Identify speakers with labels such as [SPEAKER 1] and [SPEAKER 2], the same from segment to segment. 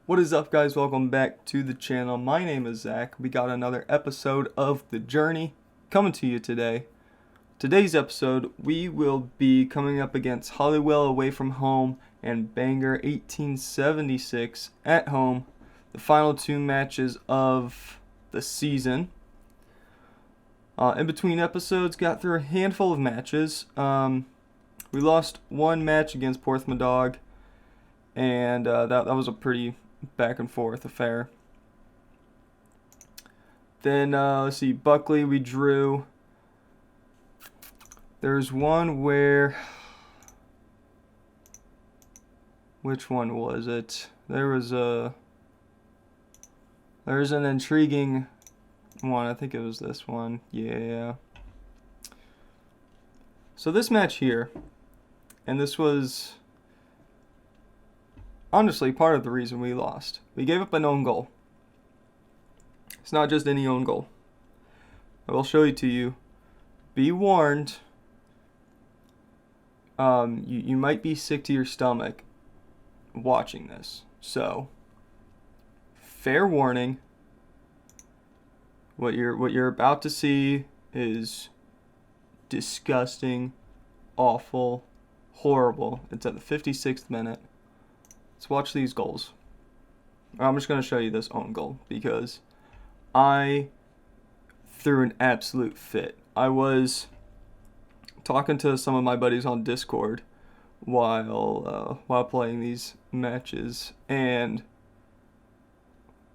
[SPEAKER 1] What is up, guys? Welcome back to the channel. My name is Zach. We got another episode of The Journey coming to you today. Today's episode, we will be coming up against Holywell away from home and Bangor 1876 at home. The final two matches of the season. In between episodes, got through a handful of matches. We lost one match against Porthmadog, and that was a pretty back and forth affair. Then let's see, Buckley we drew. There's one where, which one was it? There's an intriguing one. I think it was this one. Yeah. So this match here, and this was honestly part of the reason we lost. We gave up an own goal. It's not just any own goal. I will show it to you. Be warned. You might be sick to your stomach watching this. So, fair warning. What you're about to see is disgusting, awful, horrible. It's at the 56th minute. Let's watch these goals. I'm just going to show you this own goal because I threw an absolute fit. I was talking to some of my buddies on Discord while playing these matches, and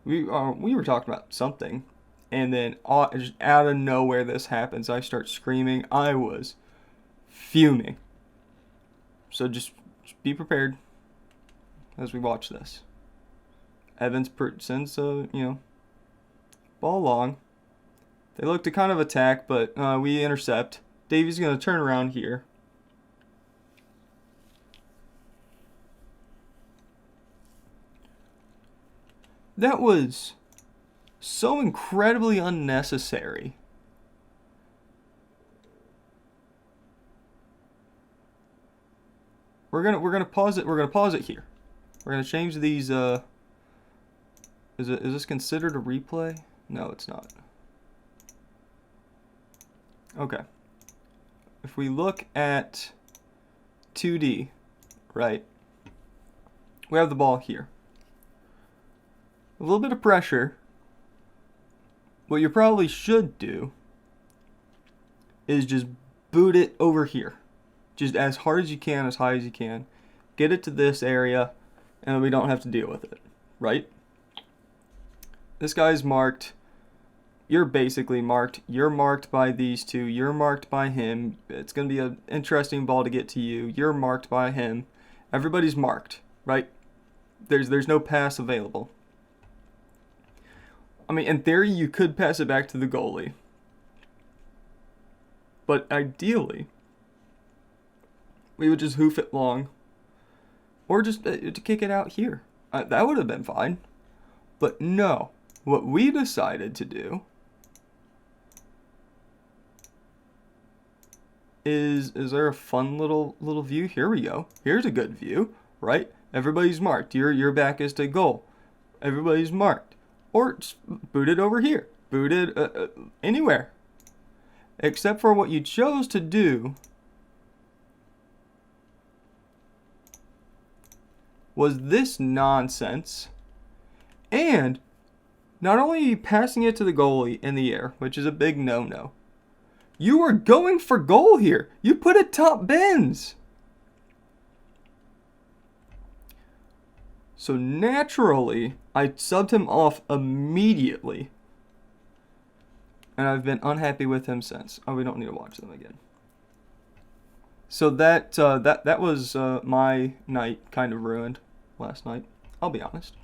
[SPEAKER 1] we were talking about something, and then just out of nowhere this happens. I start screaming. I was fuming. So just be prepared as we watch this. Evans sends ball long. They look to kind of attack, but we intercept. Davey's going to turn around here. That was so incredibly unnecessary. We're gonna pause it. We're gonna pause it here. We're gonna change these. Is this considered a replay? No, it's not. Okay. If we look at 2D, right? We have the ball here. A little bit of pressure. What you probably should do is just boot it over here. Just as hard as you can, as high as you can. Get it to this area, and we don't have to deal with it, right? This guy's marked. You're basically marked. You're marked by these two. You're marked by him. It's going to be an interesting ball to get to you. You're marked by him. Everybody's marked, right? There's no pass available. I mean, in theory, you could pass it back to the goalie. But ideally, we would just hoof it long. Or just to kick it out here. That would have been fine. But no. What we decided to do is there a fun little view? Here we go. Here's a good view, right? Everybody's marked. Your back is to goal. Everybody's marked. Or just boot it over here. Boot it anywhere. Except for what you chose to do was this nonsense. And not only are you passing it to the goalie in the air, which is a big no-no, you were going for goal here. You put it top bins. So naturally, I subbed him off immediately. And I've been unhappy with him since. Oh, we don't need to watch them again. So that was my night kind of ruined last night. I'll be honest.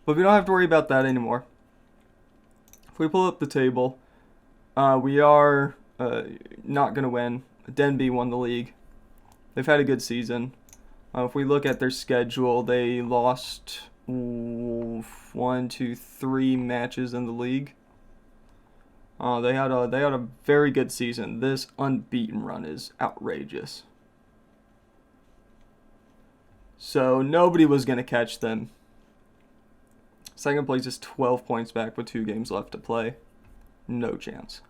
[SPEAKER 1] But we don't have to worry about that anymore. If we pull up the table, we are not going to win. Denby won the league. They've had a good season. If we look at their schedule, they lost 1, 2, 3 matches in the league. They had a very good season. This unbeaten run is outrageous. So nobody was going to catch them Second place is 12 points back with 2 games left to play. No chance.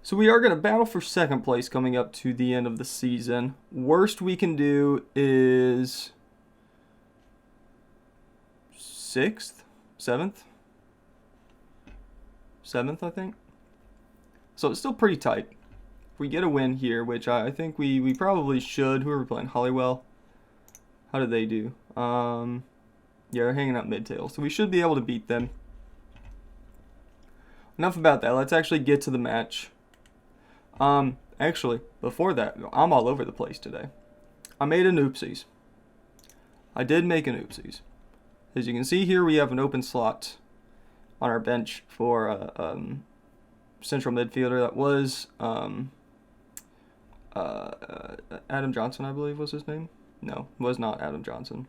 [SPEAKER 1] So we are going to battle for second place coming up to the end of the season. Worst we can do is 6th? 7th? 7th, I think. So it's still pretty tight. If we get a win here, which I think we probably should. Who are we playing? Hollywell? How did they do? Yeah, they're hanging out mid-tail. So we should be able to beat them. Enough about that. Let's actually get to the match. Actually, before that, I'm all over the place today. I made an oopsies. I did make an oopsies. As you can see here, we have an open slot on our bench for a central midfielder. That was Adam Johnson, I believe was his name. No, it was not Adam Johnson.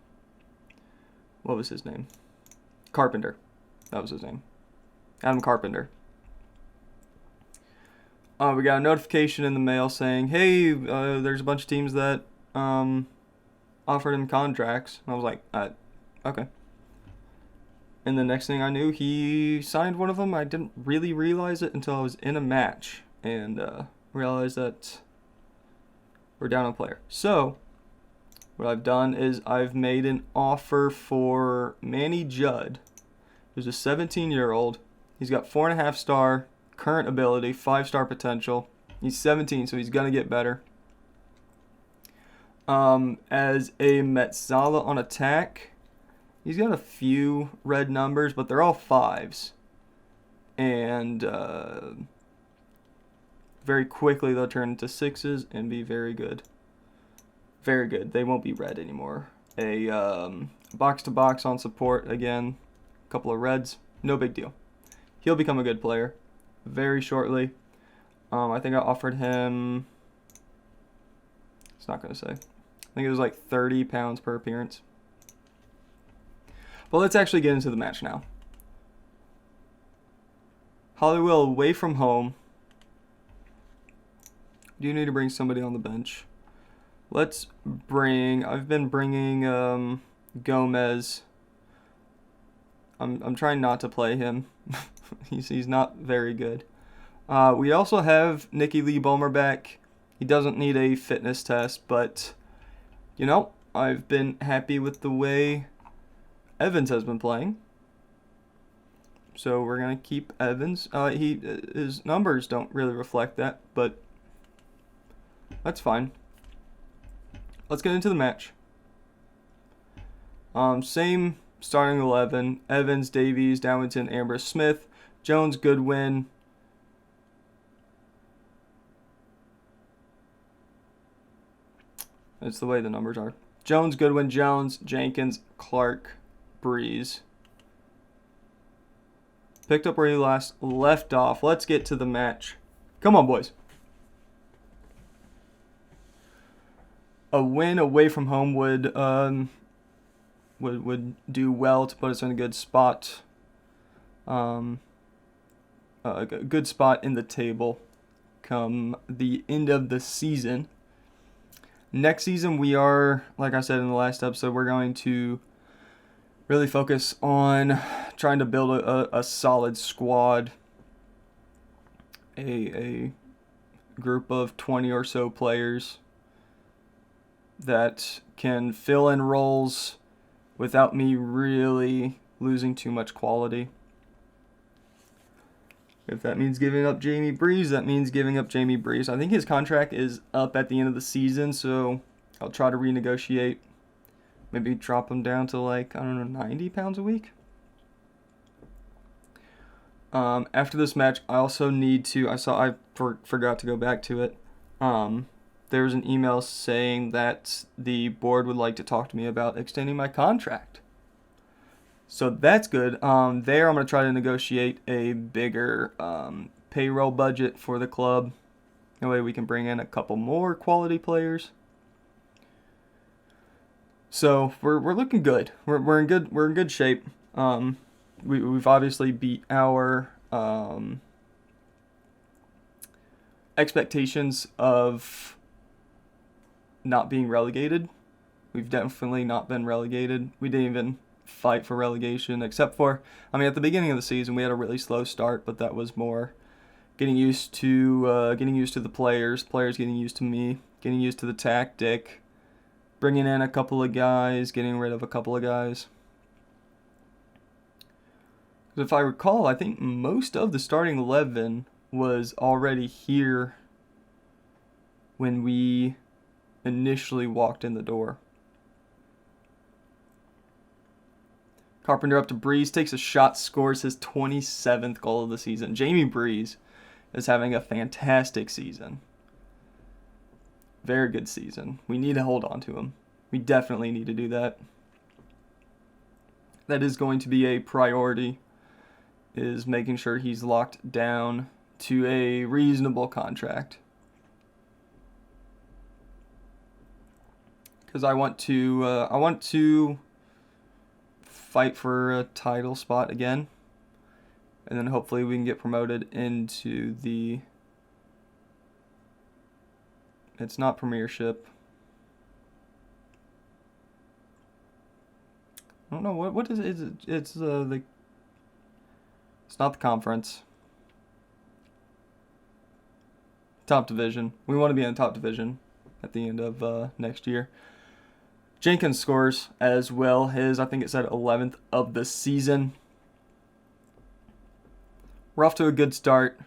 [SPEAKER 1] What was his name? Carpenter. That was his name. Adam Carpenter. We got a notification in the mail saying, hey, there's a bunch of teams that offered him contracts. And I was like, okay. And the next thing I knew, he signed one of them. I didn't really realize it until I was in a match and realized that we're down a player. So what I've done is I've made an offer for Manny Judd, who's a 17-year-old. He's got 4.5 star current ability, 5-star potential. He's 17, so he's going to get better. As a Metzala on attack, he's got a few red numbers, but they're all 5s. And very quickly they'll turn into 6s and be very good. Very good. They won't be red anymore. A box-to-box on support, again, a couple of reds. No big deal. He'll become a good player very shortly. I think I offered him, it's not going to say. I think it was like 30 pounds per appearance. But let's actually get into the match now. Hollywell away from home. Do you need to bring somebody on the bench? Let's bring, I've been bringing Gomez. I'm trying not to play him. He's not very good. We also have Nicky Lee Bulmer back. He doesn't need a fitness test, but, you know, I've been happy with the way Evans has been playing. So we're going to keep Evans. His numbers don't really reflect that, but that's fine. Let's get into the match. Same starting 11. Evans, Davies, Dowington, Ambrose, Smith, Jones, Goodwin. That's the way the numbers are. Jones, Goodwin, Jones, Jenkins, Clark, Breeze. Picked up where he last left off. Let's get to the match. Come on, boys. A win away from home would do well to put us in a good spot. A good spot in the table come the end of the season. Next season, we are, like I said in the last episode, we're going to really focus on trying to build a solid squad, a group of 20 or so players that can fill in roles without me really losing too much quality. If that means giving up Jamie Breeze, that means giving up Jamie Breeze. I think his contract is up at the end of the season, so I'll try to renegotiate. Maybe drop him down to like, I don't know, 90 pounds a week. After this match, I also need to, I forgot to go back to it. There was an email saying that the board would like to talk to me about extending my contract. So that's good. There I'm going to try to negotiate a bigger payroll budget for the club. That way we can bring in a couple more quality players. So we're looking good. We're in good shape. We've obviously beat our expectations of not being relegated. We've definitely not been relegated. We didn't even fight for relegation, except for, at the beginning of the season we had a really slow start, but that was more getting used to the players getting used to me, getting used to the tactic, bringing in a couple of guys, getting rid of a couple of guys. If I recall, I think most of the starting 11 was already here when we initially walked in the door. Carpenter up to Breeze, takes a shot, scores his 27th goal of the season. Jamie Breeze is having a fantastic season. Very good season. We need to hold on to him. We definitely need to do that. That is going to be a priority, is making sure he's locked down to a reasonable contract. Because I want to fight for a title spot again, and then hopefully we can get promoted into the, it's not Premiership. I don't know what is it. It's the, it's not the conference. Top division. We want to be in the top division at the end of next year. Jenkins scores as well. I think it said 11th of the season. We're off to a good start.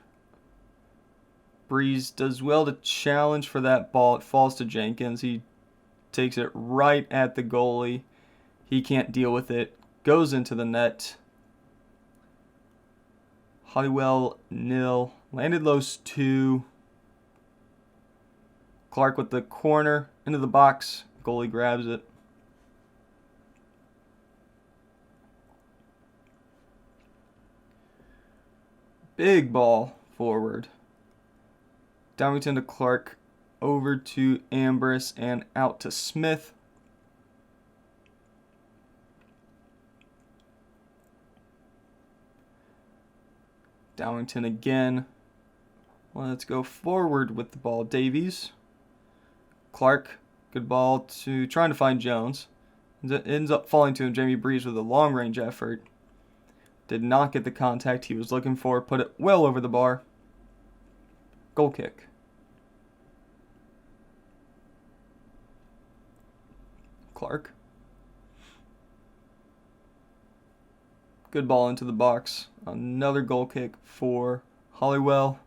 [SPEAKER 1] Breeze does well to challenge for that ball. It falls to Jenkins. He takes it right at the goalie. He can't deal with it. Goes into the net. Hollywell 0. Llanidloes 2. Clark with the corner into the box. Goalie grabs it. Big ball forward. Downington to Clark. Over to Ambrose and out to Smith. Downington again. Let's go forward with the ball. Davies. Clark. Good ball to trying to find Jones. Ends up falling to him. Jamie Breeze with a long range effort. Did not get the contact he was looking for. Put it well over the bar. Goal kick. Clark. Good ball into the box. Another goal kick for Hollywell.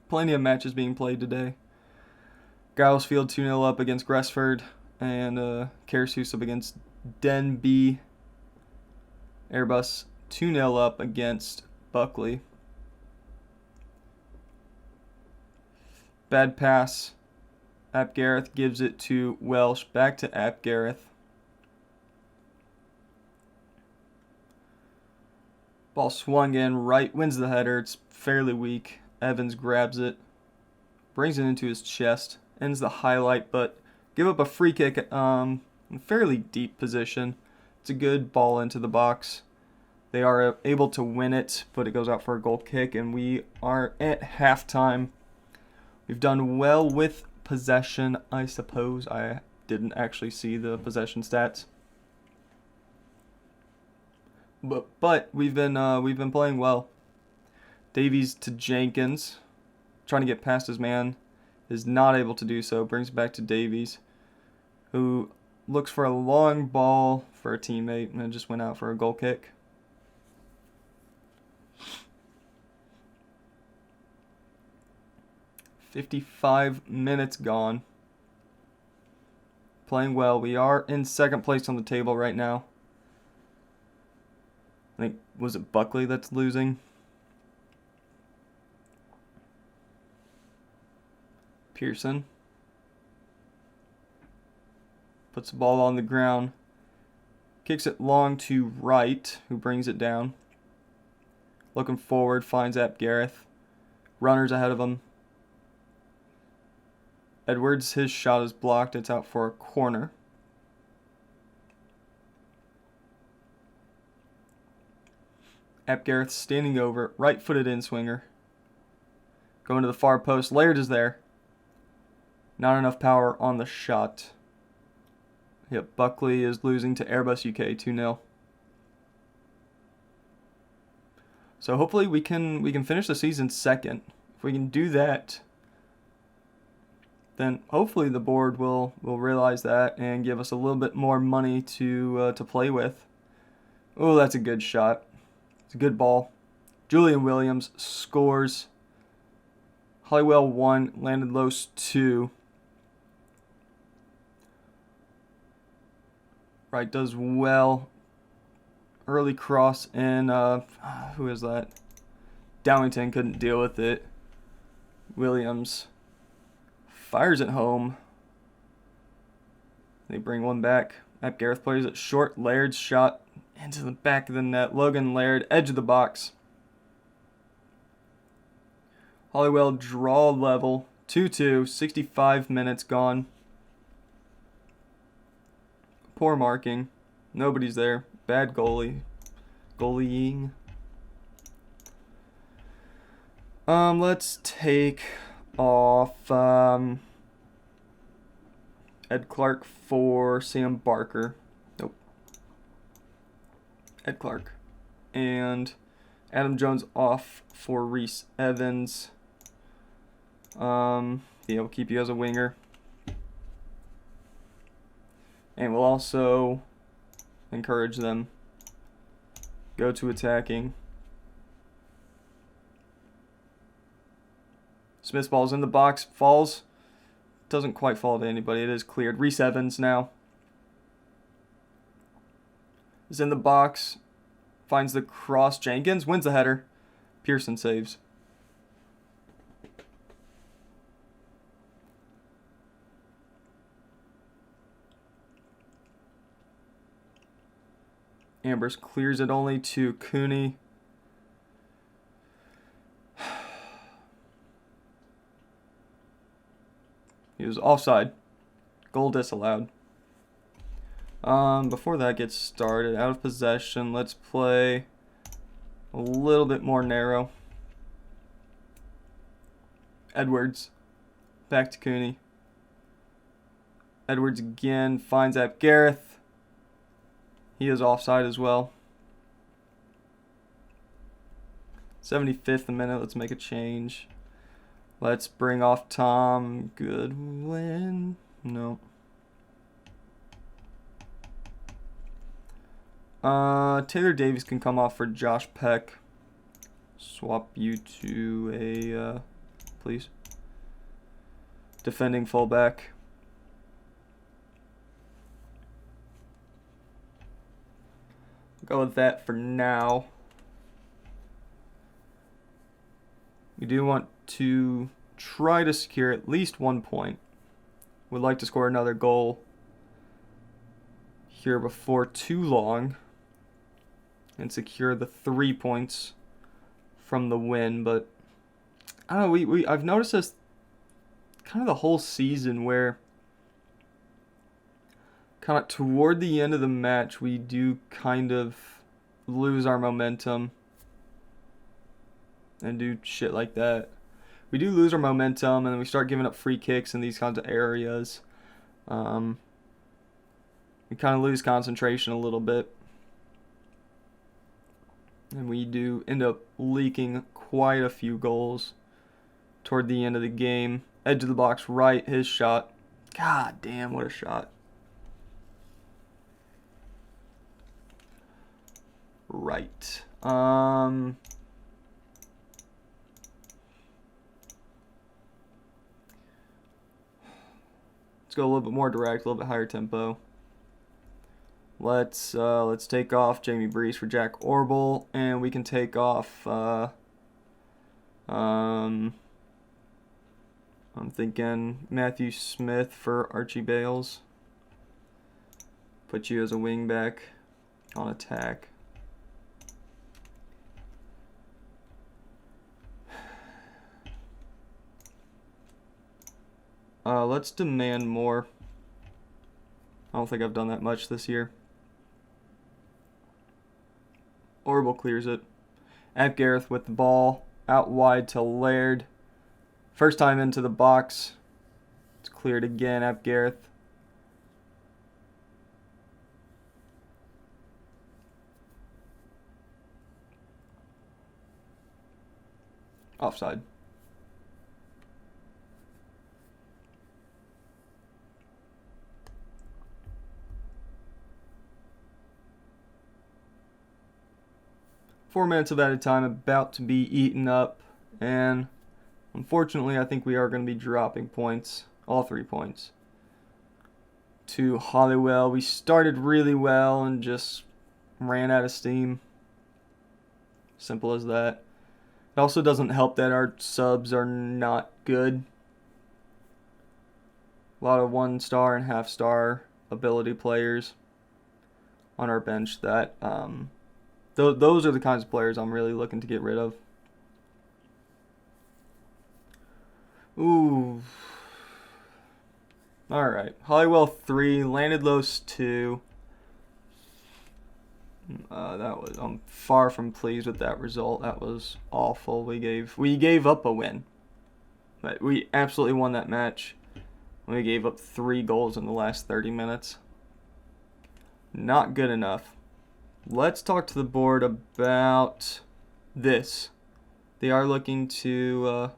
[SPEAKER 1] Plenty of matches being played today. Gilesfield 2-0 up against Gresford, and Caresus up against Denby. Airbus 2-0 up against Buckley. Bad pass. Ap Gareth gives it to Welsh. Back to Ap Gareth. Ball swung in right, wins the header. It's fairly weak. Evans grabs it, brings it into his chest, ends the highlight, but give up a free kick in a fairly deep position. It's a good ball into the box. They are able to win it, but it goes out for a goal kick, and we are at halftime. We've done well with possession, I suppose. I didn't actually see the possession stats. But we've been playing well. Davies to Jenkins, trying to get past his man, is not able to do so. Brings it back to Davies, who looks for a long ball for a teammate and then just went out for a goal kick. "55 minutes gone. Playing well. We are in second place on the table right now. I think, was it Buckley that's losing? Pearson puts the ball on the ground, kicks it long to Wright, who brings it down. Looking forward, finds Ap Gareth. Runners ahead of him. Edwards, his shot is blocked. It's out for a corner. Ap Gareth standing over, right-footed in-swinger. Going to the far post. Laird is there. Not enough power on the shot. Yep, Buckley is losing to Airbus UK 2-0. So hopefully we can finish the season second. If we can do that, then hopefully the board will realize that and give us a little bit more money to play with. Oh, that's a good shot. It's a good ball. Julian Williams scores. Hollywell 1, Llanidloes 2. Wright does well. Early cross, and who is that? Dowlington couldn't deal with it. Williams fires it home. They bring one back. Matt Gareth plays it short. Laird's shot into the back of the net. Logan Laird, edge of the box. Hollywell draw level. 2-2. 65 minutes gone. Poor marking. Nobody's there. Bad goalieing. Let's take off Ed Clark for Sam Barker. Nope. Ed Clark. And Adam Jones off for Reese Evans. Yeah, we'll keep you as a winger. And we'll also encourage them. Go to attacking. Smith's ball's in the box. Falls. Doesn't quite fall to anybody. It is cleared. Reese Evans now is in the box. Finds the cross. Jenkins wins the header. Pearson saves. Ambers clears it only to Cooney. He was offside. Goal disallowed. Before that gets started, out of possession, let's play a little bit more narrow. Edwards. Back to Cooney. Edwards again. Finds Ap Gareth. He is offside as well. 75th minute. Let's make a change. Let's bring off Tom Goodwin. No. Taylor Davies can come off for Josh Peck. Swap you to a, please. Defending fullback. Go with that for now. We do want to try to secure at least 1 point. Would like to score another goal here before too long and secure the 3 points from the win. But I don't know. I've noticed this kind of the whole season where kind of toward the end of the match, we do kind of lose our momentum and do shit like that. We do lose our momentum, and then we start giving up free kicks in these kinds of areas. We kind of lose concentration a little bit. And we do end up leaking quite a few goals toward the end of the game. Edge of the box right, his shot. God damn, what a shot. Right. Let's go a little bit more direct, a little bit higher tempo. Let's take off Jamie Breeze for Jack Orble, and we can take off I'm thinking Matthew Smith for Archie Bales. Put you as a wing back on attack. Let's demand more. I don't think I've done that much this year. Orble clears it. Ap Gareth with the ball. Out wide to Laird. First time into the box. It's cleared again. Ap Gareth. Offside. Four minutes of added time about to be eaten up, and unfortunately I think we are going to be dropping points, all 3 points, to Hollywell. We started really well and just ran out of steam. Simple as that. It also doesn't help that our subs are not good. A lot of 1-star and half-star ability players on our bench that those are the kinds of players I'm really looking to get rid of. Ooh. Alright. Hollywell 3, Llanidloes 2. I'm far from pleased with that result. That was awful. We gave up a win. But we absolutely won that match. We gave up 3 goals in the last 30 minutes. Not good enough. Let's talk to the board about this. They are looking to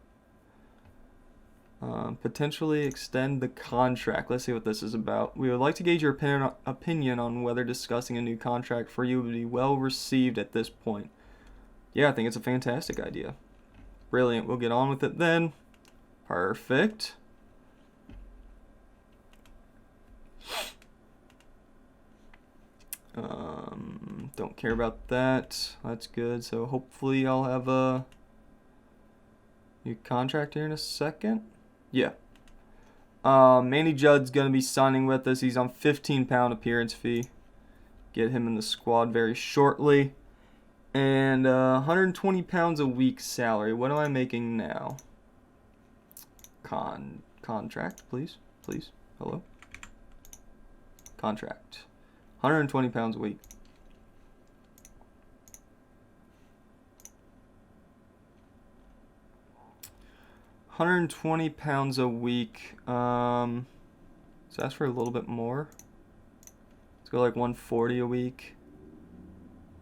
[SPEAKER 1] potentially extend the contract. Let's see what this is about. We would like to gauge your opinion on whether discussing a new contract for you would be well received at this point. Yeah, I think it's a fantastic idea. Brilliant. We'll get on with it then. Perfect. Don't care about that. That's good. So hopefully I'll have a new contract here in a second. Yeah. Manny Judd's going to be signing with us. He's on £15 appearance fee. Get him in the squad very shortly. And £120 a week salary. What am I making now? Contract, please. Please. Hello? Contract. £120 a week. £120 a week. Let's ask for a little bit more. Let's go like $140 a week.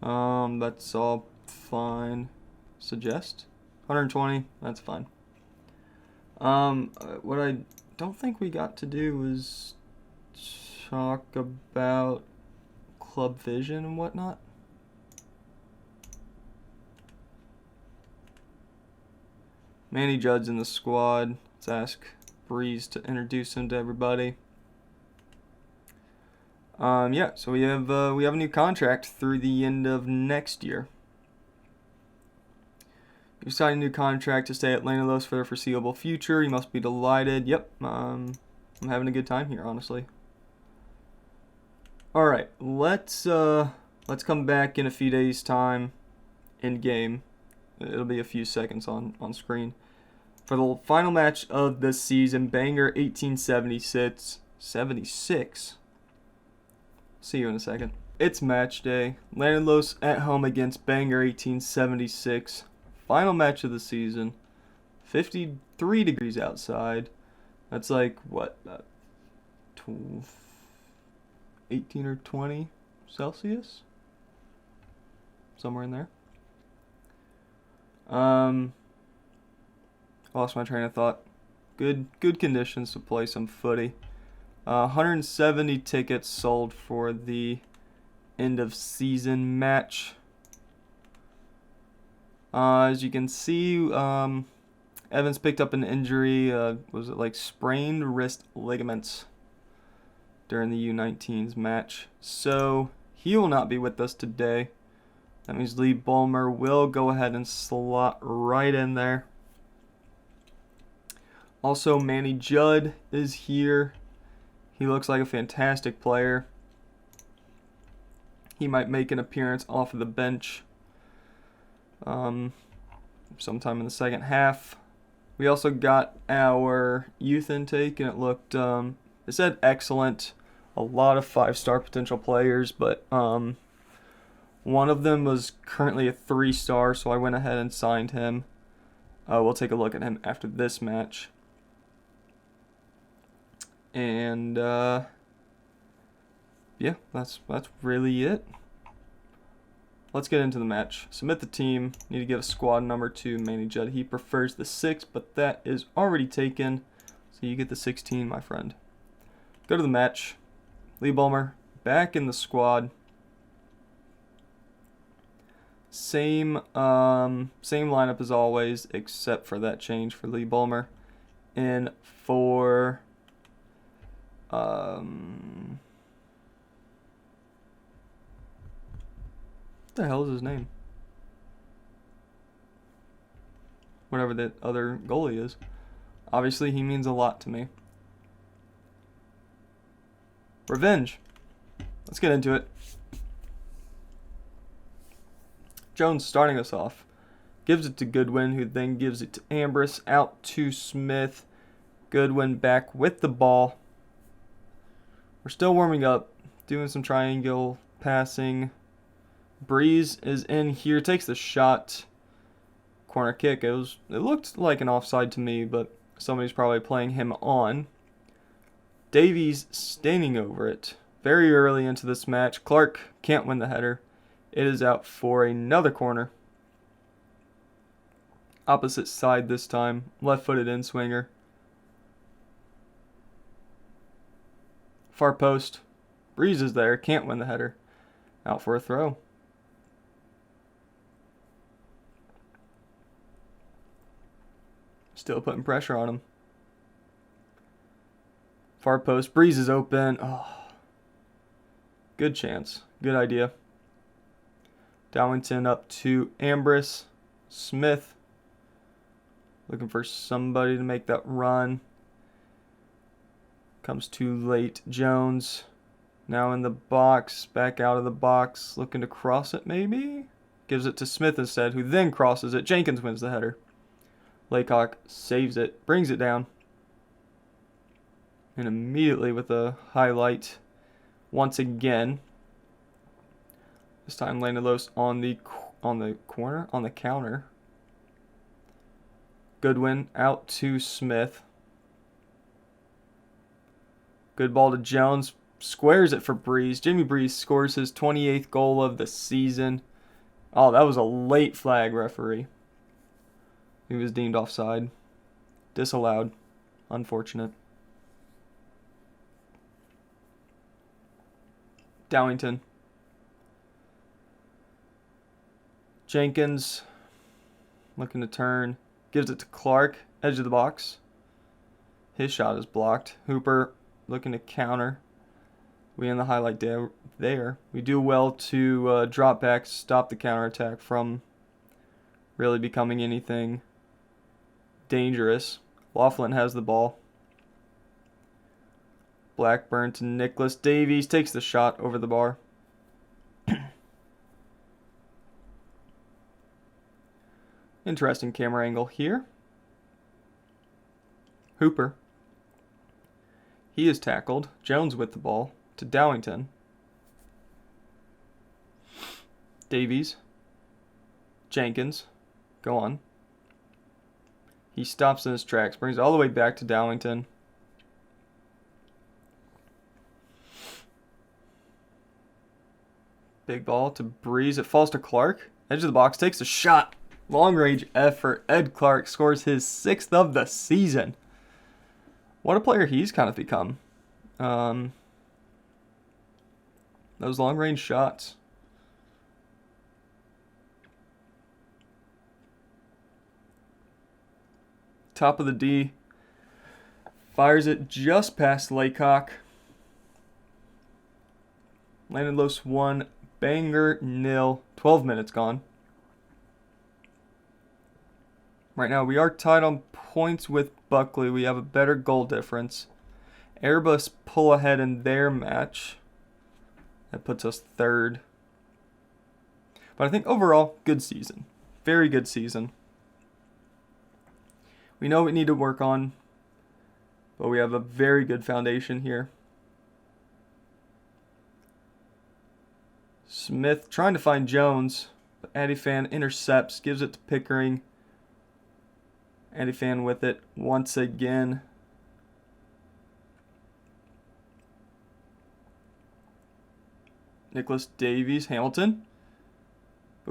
[SPEAKER 1] That's all fine. Suggest 120. That's fine. What I don't think we got to do was talk about club vision and whatnot. Manny Judd's in the squad. Let's ask Breeze to introduce him to everybody. Yeah, so we have a new contract through the end of next year. You signed a new contract to stay at Llanidloes for the foreseeable future. You must be delighted. Yep, I'm having a good time here, honestly. All right, let's come back in a few days' time in game. It'll be a few seconds on screen for the final match of the season. Bangor 1876. 76. See you in a second. It's match day. Llanidloes at home against Bangor 1876. Final match of the season. 53 degrees outside. That's like what? 18 or 20 Celsius? Somewhere in there. Lost my train of thought. Good conditions to play some footy. 170 tickets sold for the end of season match. As you can see, Evans picked up an injury. Was it like sprained wrist ligaments during the U19's match? So he will not be with us today. That means Lee Bulmer will go ahead and slot right in there. Also, Manny Judd is here. He looks like a fantastic player. He might make an appearance off of the bench sometime in the second half. We also got our youth intake, and it looked, it said excellent. A lot of 5-star potential players, but one of them was currently a 3-star, so I went ahead and signed him. We'll take a look at him after this match. And yeah, that's really it. let's get into the match. Submit the team. Need to give a squad number to Manny Judd. He prefers the 6, but that is already taken. So you get the 16, my friend. Go to the match. Lee Bulmer back in the squad. Same lineup as always, except for that change for Lee Bulmer. In for what the hell is his name? Whatever the other goalie is. Obviously, he means a lot to me. Revenge. Let's get into it. Jones starting us off. Gives it to Goodwin, who then gives it to Ambrose. Out to Smith. Goodwin back with the ball. We're still warming up. Doing some triangle passing. Breeze is in here. Takes the shot. Corner kick. It looked like an offside to me, but somebody's probably playing him on. Davies standing over it. Very early into this match. Clark can't win the header. It is out for another corner. Opposite side this time. Left-footed in-swinger. Far post. Breeze is there. Can't win the header. Out for a throw. Still putting pressure on him. Far post. Breeze is open. Oh. Good chance. Good idea. Dowlington up to Ambrose. Smith. Looking for somebody to make that run. Comes too late. Jones. Now in the box. Back out of the box. Looking to cross it maybe? Gives it to Smith instead, who then crosses it. Jenkins wins the header. Laycock saves it. Brings it down. And immediately with a highlight. Once again. This time Llanidloes on the counter. Goodwin out to Smith. Good ball to Jones. Squares it for Breeze. Jimmy Breeze scores his 28th goal of the season. Oh, that was a late flag, referee. He was deemed offside. Disallowed. Unfortunate. Dowlington. Jenkins looking to turn. Gives it to Clark. Edge of the box. His shot is blocked. Hooper looking to counter. We end the highlight there. We do well to drop back, stop the counterattack from really becoming anything dangerous. Laughlin has the ball. Blackburn to Nicholas. Davies takes the shot over the bar. Interesting camera angle here. Hooper. He is tackled. Jones with the ball to Dowlington. Davies. Jenkins. Go on. He stops in his tracks. Brings it all the way back to Dowlington. Big ball to Breeze. It falls to Clark. Edge of the box. Takes a shot. Long range effort. Ed Clark scores his 6th of the season. What a player he's kind of become. Those long range shots. Top of the D. Fires it just past Laycock. Llanidloes 1, Bangor 0. 12 minutes gone. Right now we are tied on points with Buckley. We have a better goal difference. Airbus pull ahead in their match. That puts us 3rd. But I think overall, good season. Very good season. We know what we need to work on, but we have a very good foundation here. Smith trying to find Jones, but Adifan intercepts, gives it to Pickering. Adifan with it once again. Nicholas Davies, Hamilton.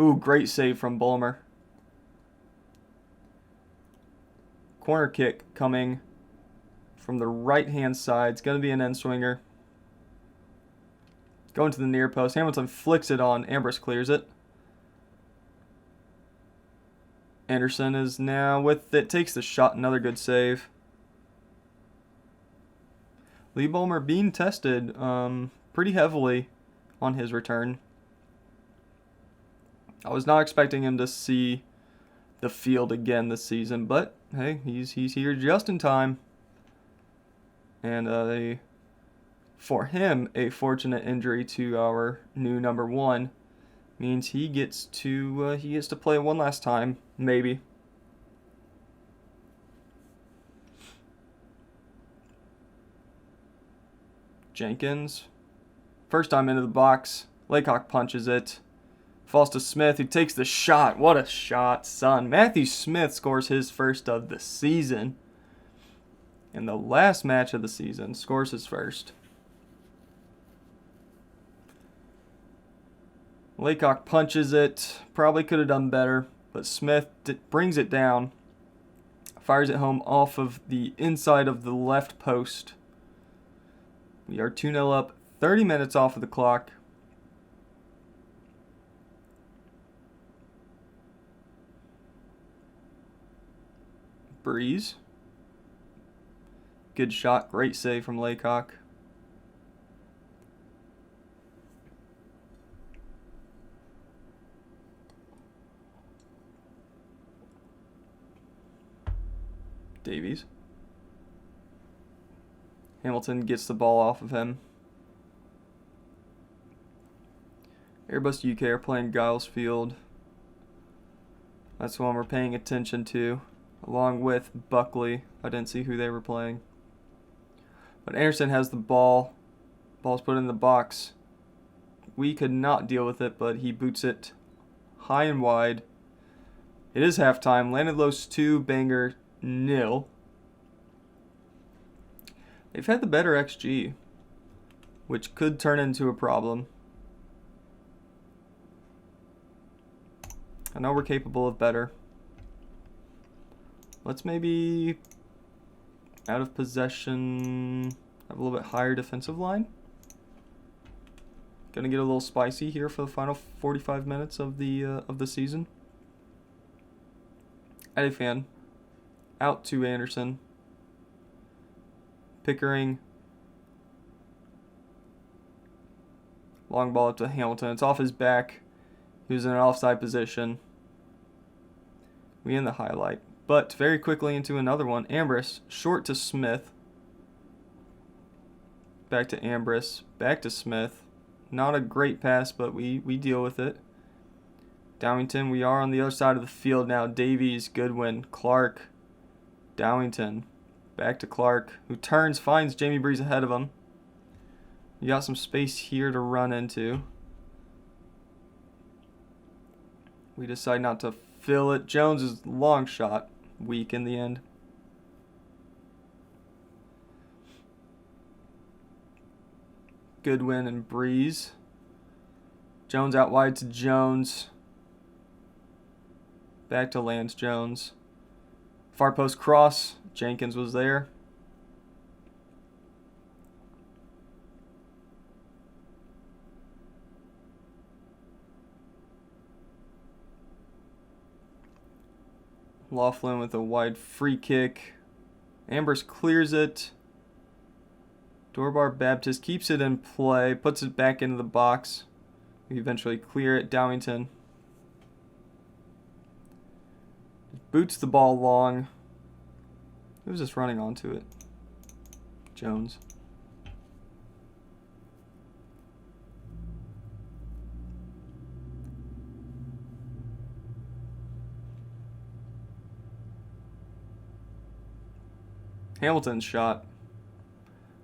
[SPEAKER 1] Ooh, great save from Bulmer. Corner kick coming from the right-hand side. It's going to be an end swinger. Going to the near post. Hamilton flicks it on. Ambrose clears it. Anderson is now with it. Takes the shot. Another good save. Lee Bulmer being tested pretty heavily on his return. I was not expecting him to see the field again this season, but hey, he's here just in time. And for him, a fortunate injury to our new number 1 means he gets to play one last time, maybe. Jenkins, first time into the box. Laycock punches it. Falls to Smith, who takes the shot. What a shot, son. Matthew Smith scores his first of the season. In the last match of the season, scores his first. Laycock punches it. Probably could have done better, but Smith brings it down. Fires it home off of the inside of the left post. We are 2-0 up. 30 minutes off of the clock. Breeze. Good shot. Great save from Laycock. Davies. Hamilton gets the ball off of him. Airbus UK are playing Giles Field. That's the one we're paying attention to, along with Buckley. I didn't see who they were playing. But Anderson has the ball. Ball's put in the box. We could not deal with it, but he boots it high and wide. It is halftime. Llanidloes 2, Bangor 0. They've had the better XG, which could turn into a problem. I know we're capable of better. Let's maybe, out of possession, have a little bit higher defensive line. Gonna get a little spicy here for the final 45 minutes of the season. Edifan out to Anderson. Pickering. Long ball up to Hamilton. It's off his back. He was in an offside position. We in the highlight. But very quickly into another one. Ambrose short to Smith. Back to Ambrose. Back to Smith. Not a great pass, but we deal with it. Dowington, we are on the other side of the field now. Davies, Goodwin, Clark, Dowington. Back to Clark, who turns, finds Jamie Breeze ahead of him. You got some space here to run into. We decide not to fill it. Jones' long shot, weak in the end. Goodwin and Breeze. Jones out wide to Jones. Back to Lance Jones. Far post cross. Jenkins was there. Laughlin with a wide free kick. Ambrose clears it. Dorbar Baptist keeps it in play, puts it back into the box. We eventually clear it. Dowington boots the ball long. Who was just running onto it? Jones. Hamilton's shot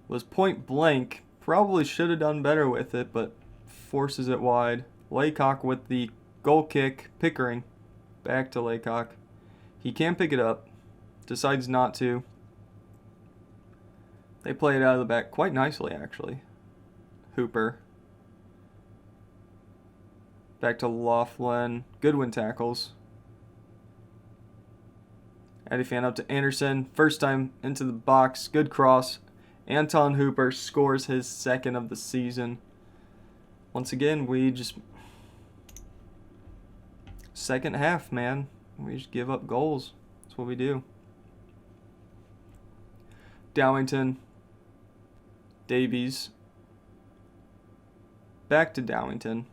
[SPEAKER 1] was point blank. Probably should have done better with it, but forces it wide. Laycock with the goal kick. Pickering back to Laycock. He can pick it up. Decides not to. They play it out of the back quite nicely, actually. Hooper. Back to Laughlin. Goodwin tackles. Eddie Fan up to Anderson. First time into the box. Good cross. Anton Hooper scores his second of the season. Once again, we just... Second half, man. We just give up goals. That's what we do. Dowington. Davies. Back to Dowington.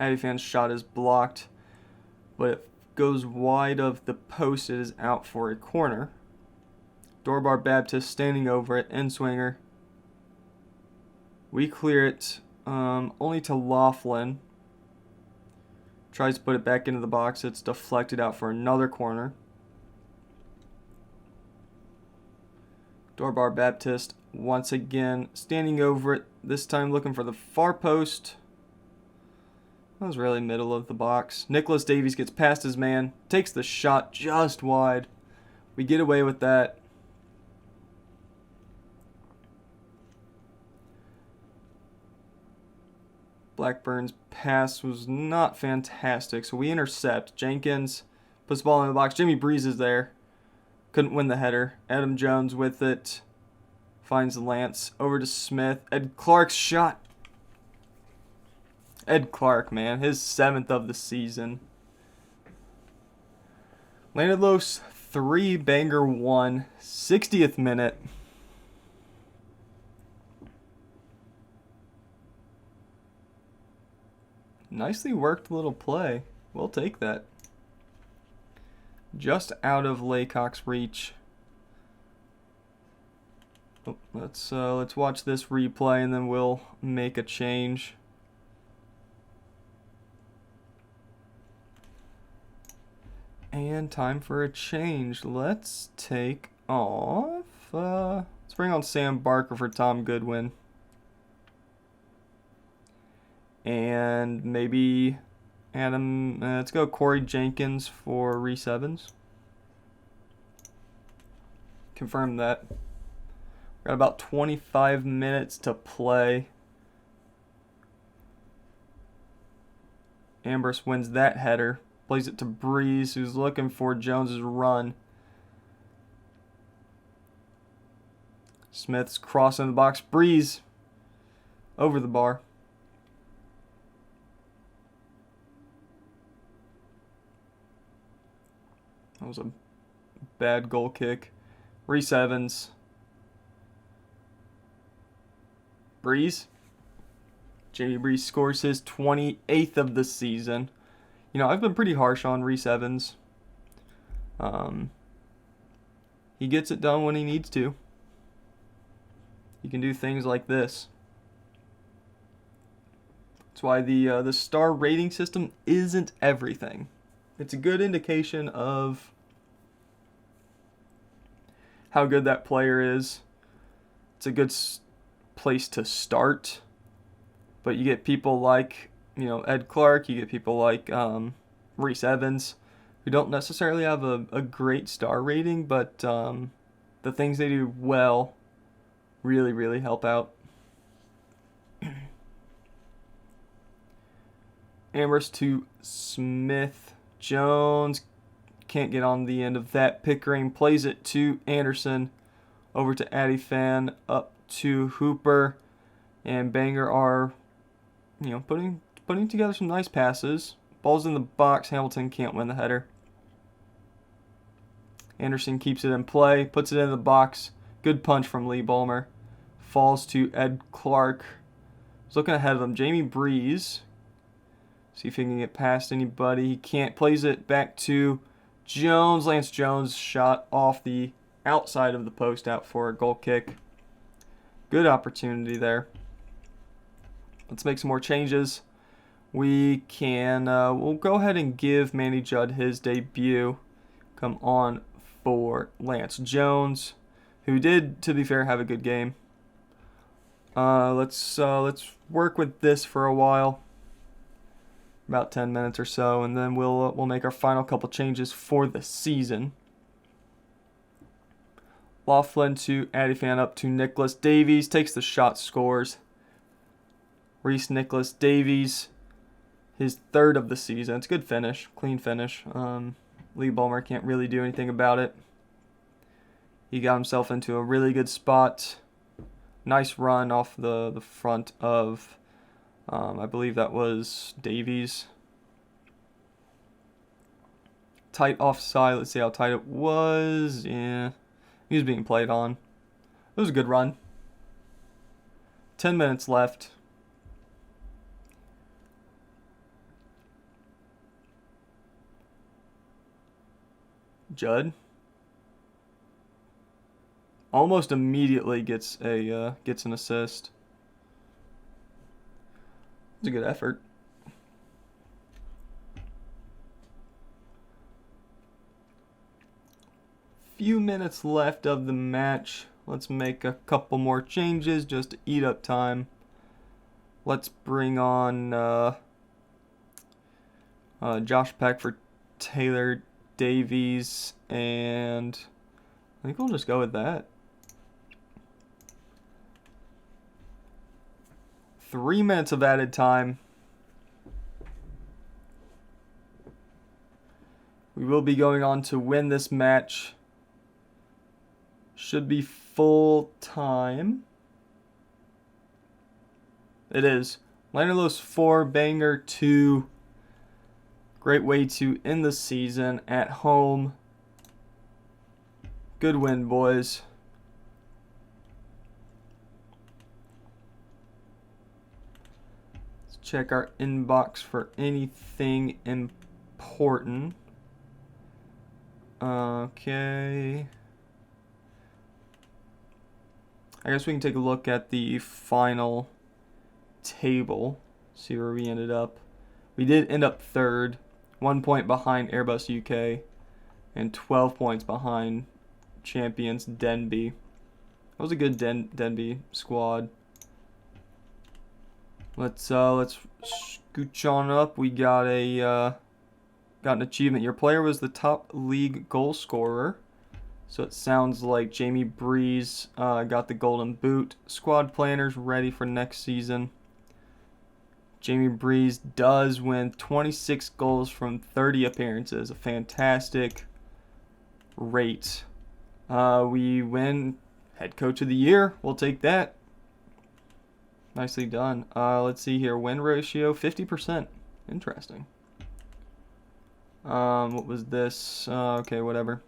[SPEAKER 1] Adifan's shot is blocked, but it goes wide of the post. It is out for a corner. Dorbar Baptist standing over it, end swinger. We clear it only to Laughlin. Tries to put it back into the box. It's deflected out for another corner. Dorbar Baptist once again standing over it, this time looking for the far post. That was really middle of the box. Nicholas Davies gets past his man, takes the shot just wide. We get away with that. Blackburn's pass was not fantastic, so we intercept. Jenkins puts the ball in the box. Jimmy Breeze is there. Couldn't win the header. Adam Jones with it. Finds Lance. Over to Smith. Ed Clark's shot. Ed Clark, man. His 7th of the season. Llanidloes 3, Bangor 1. 60th minute. Nicely worked little play. We'll take that. Just out of Laycock's reach. Oh, let's watch this replay and then we'll make a change. And time for a change. Let's take off. Let's bring on Sam Barker for Tom Goodwin. And maybe Adam, let's go Corey Jenkins for Reese Evans. Confirm that. Got about 25 minutes to play. Ambrose wins that header. Plays it to Breeze, who's looking for Jones's run. Smith's crossing the box. Breeze over the bar. That was a bad goal kick. Reese Evans. Breeze. Jamie Breeze scores his 28th of the season. You know, I've been pretty harsh on Reese Evans. He gets it done when he needs to. He can do things like this. That's why the star rating system isn't everything. It's a good indication of how good that player is. It's a good place to start. But you get people like, you know, Ed Clark, you get people like Reese Evans, who don't necessarily have a great star rating, but the things they do well really, really help out. Amherst to Smith. Jones can't get on the end of that. Pickering plays it to Anderson. Over to Addy Fan. Up to Hooper. And Bangor are, you know, putting together some nice passes. Ball's in the box. Hamilton can't win the header. Anderson keeps it in play. Puts it in the box. Good punch from Lee Bulmer. Falls to Ed Clark. He's looking ahead of him. Jamie Breeze. See if he can get past anybody. He can't. Plays it back to Jones. Lance Jones shot off the outside of the post out for a goal kick. Good opportunity there. Let's make some more changes. We can, we'll go ahead and give Manny Judd his debut. Come on for Lance Jones, who did, to be fair, have a good game. Let's work with this for a while. about 10 minutes or so, and then we'll make our final couple changes for the season. Laughlin to Adifan up to Nicholas Davies. Takes the shot, scores. Reese Nicholas Davies, his third of the season. It's a good finish, clean finish. Lee Ballmer can't really do anything about it. He got himself into a really good spot. Nice run off the front of, I believe that was Davies. Tight offside. Let's see how tight it was. Yeah, he was being played on. It was a good run. 10 minutes left. Judd almost immediately gets an assist. It's a good effort. Few minutes left of the match. Let's make a couple more changes just to eat up time. Let's bring on Josh Peck for Taylor Davies, and I think we'll just go with that. 3 minutes of added time. We will be going on to win this match. Should be full time. It is. Llanidloes 4, Bangor 2. Great way to end the season at home. Good win, boys. Let's check our inbox for anything important. Okay. I guess we can take a look at the final table. See where we ended up. We did end up third. 1 point behind Airbus UK. And 12 points behind champions Denby. That was a good Denby squad. Let's scooch on up. We got an achievement. Your player was the top league goal scorer. So it sounds like Jamie Breeze got the golden boot. Squad planners ready for next season. Jamie Breeze does win 26 goals from 30 appearances. A fantastic rate. We win head coach of the year. We'll take that. Nicely done. Let's see here. Win ratio 50%. Interesting. What was this? Okay, whatever.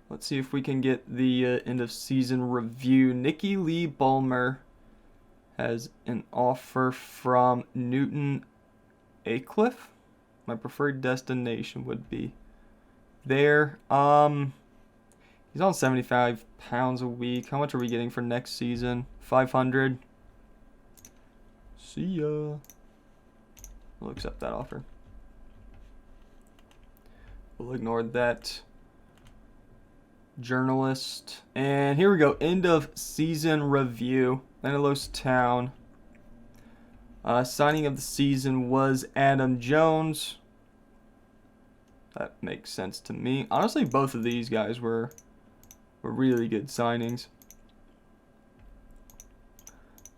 [SPEAKER 1] Let's see if we can get the end of season review. Nikki Lee Ballmer has an offer from Newton Aycliffe. My preferred destination would be there. He's on 75 pounds a week. How much are we getting for next season? 500. See ya. We'll accept that offer. We'll ignore that journalist. And here we go. End of season review. Llanidloes Town. Signing of the season was Adam Jones. That makes sense to me. Honestly, both of these guys were really good signings.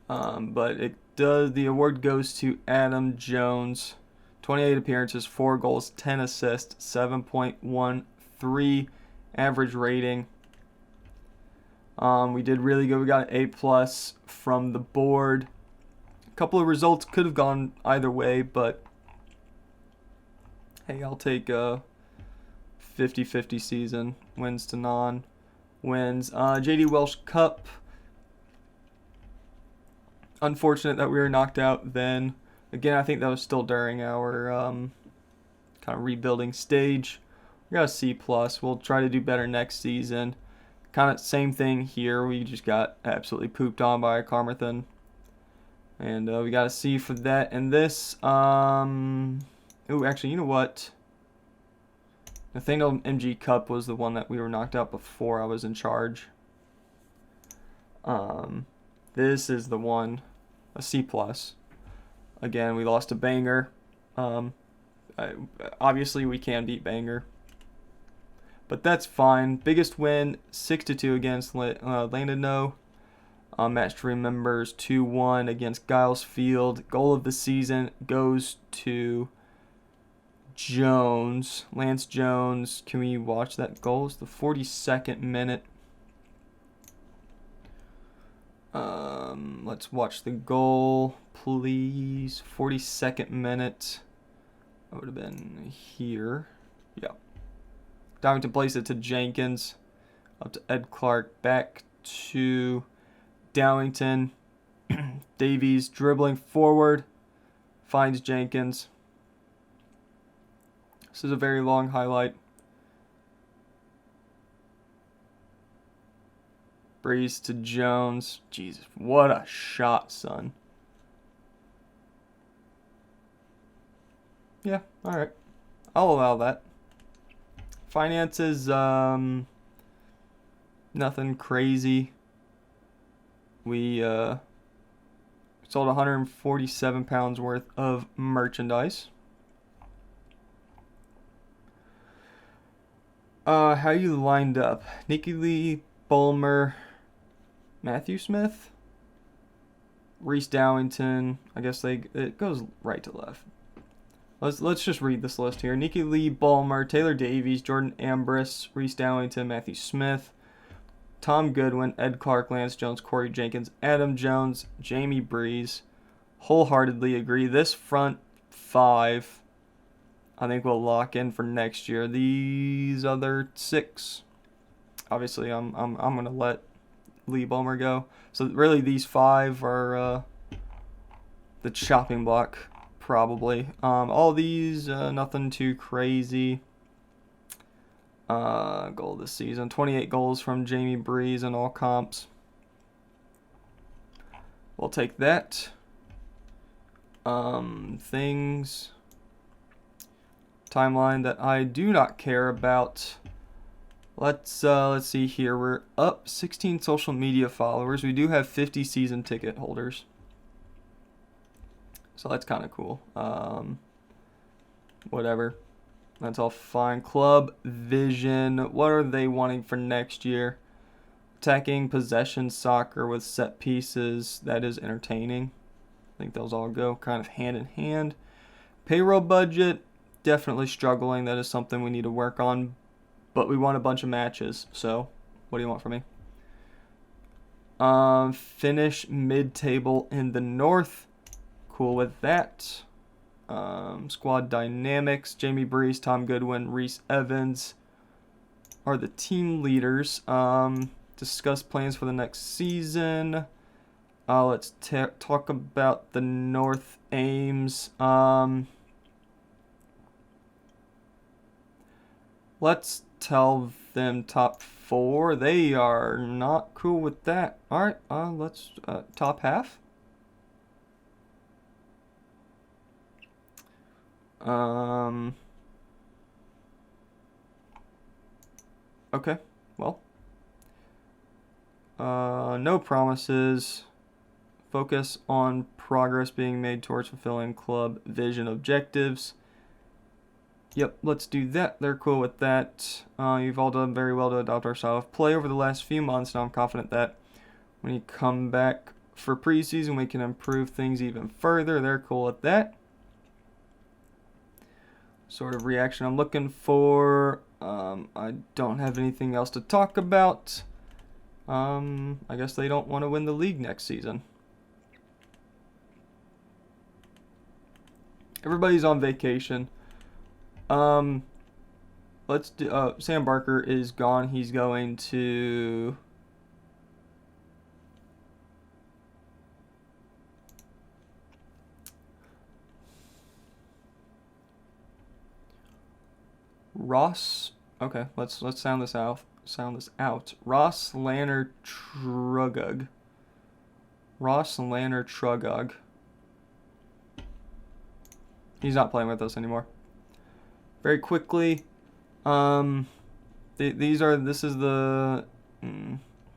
[SPEAKER 1] But the award goes to Adam Jones. 28 appearances, 4 goals, 10 assists, 7.13 average rating. We did really good. We got an A+ from the board. A couple of results could have gone either way, but hey, I'll take a 50-50 season. Wins to non-wins. JD Welsh Cup. Unfortunate that we were knocked out then. Again, I think that was still during our kind of rebuilding stage. We got a C+. We'll try to do better next season. Kind of same thing here. We just got absolutely pooped on by Carmarthen. And we got a C for that. And this, oh, actually, you know what? Nathaniel MG Cup was the one that we were knocked out before I was in charge. This is the one, a C+. Again, we lost to Bangor. Obviously, we can beat Bangor, but that's fine. Biggest win, 6-2 against Llanidloes. Match to remember's 2-1 against Giles Field. Goal of the season goes to Jones, Lance Jones. Can we watch that goal? It's the 42nd minute. Let's watch the goal, please. 42nd minute. That would have been here. Yeah. Darrington plays it to Jenkins. Up to Ed Clark. Back to Dowington. Davies dribbling forward. Finds Jenkins. This is a very long highlight. Breeze to Jones. Jesus, what a shot, son. Yeah, alright. I'll allow that. Finances, nothing crazy. We sold 147 pounds worth of merchandise. How you lined up? Nikki Lee, Bulmer, Matthew Smith, Reese Dowington. I guess it goes right to left. Let's just read this list here. Nikki Lee, Bulmer, Taylor Davies, Jordan Ambrose, Reese Dowington, Matthew Smith, Tom Goodwin, Ed Clark, Lance Jones, Corey Jenkins, Adam Jones, Jamie Breeze. Wholeheartedly agree. This front five, I think we'll lock in for next year. These other six, obviously, I'm gonna let Lee Bulmer go. So really, these five are the chopping block, probably. All these, nothing too crazy. Goal this season, 28 goals from Jamie Breeze in all comps. We'll take that. Things. Timeline that I do not care about. Let's see here. We're up 16 social media followers. We do have 50 season ticket holders, so that's kind of cool. Whatever, that's all fine. Club vision. What are they wanting for next year? Attacking possession soccer with set pieces. That is entertaining. I think those all go kind of hand in hand. Payroll budget. Definitely struggling. That is something we need to work on. But we won a bunch of matches. So, what do you want from me? Finish mid-table in the North. Cool with that. Squad dynamics. Jamie Breeze, Tom Goodwin, Reese Evans are the team leaders. Discuss plans for the next season. Let's talk about the North aims. Let's tell them top 4. They are not cool with that. All right, let's top half. Okay, well, no promises. Focus on progress being made towards fulfilling club vision objectives. Yep, let's do that. They're cool with that. You've all done very well to adopt our style of play over the last few months. Now I'm confident that when you come back for preseason, we can improve things even further. They're cool with that. Sort of reaction I'm looking for. I don't have anything else to talk about. I guess they don't want to win the league next season. Everybody's on vacation. Let's do, Sam Barker is gone. He's going to Ross. Okay, let's sound this out. Ross Lanner Trugug. He's not playing with us anymore. Very quickly, these are the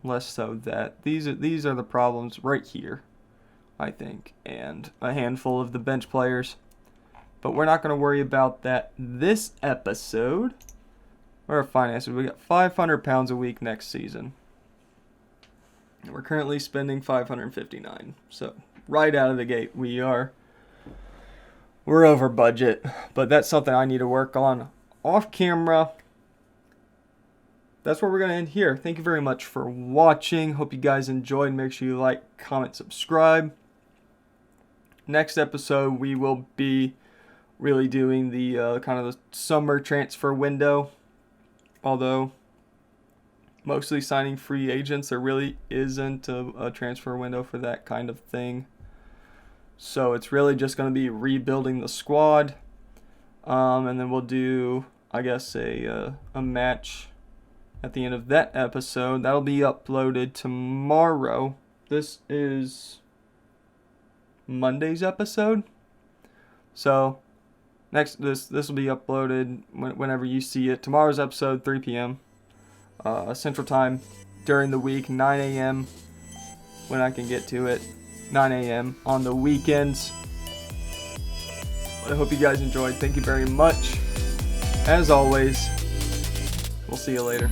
[SPEAKER 1] less so that these are the problems right here. I think, and a handful of the bench players. But we're not going to worry about that this episode. Our finances, we got 500 pounds a week next season. And we're currently spending 559. So right out of the gate, we're over budget. But that's something I need to work on off camera. That's where we're going to end here. Thank you very much for watching. Hope you guys enjoyed. Make sure you like, comment, subscribe. Next episode, we will be really doing the kind of the summer transfer window. Although mostly signing free agents, there really isn't a transfer window for that kind of thing. So it's really just going to be rebuilding the squad. And then we'll do, I guess, a match at the end of that episode. That'll be uploaded tomorrow. This is Monday's episode. So this will be uploaded whenever you see it. Tomorrow's episode, 3 p.m. Central Time during the week, 9 a.m. when I can get to it. 9 a.m. on the weekends. I hope you guys enjoyed. Thank you very much. As always, we'll see you later.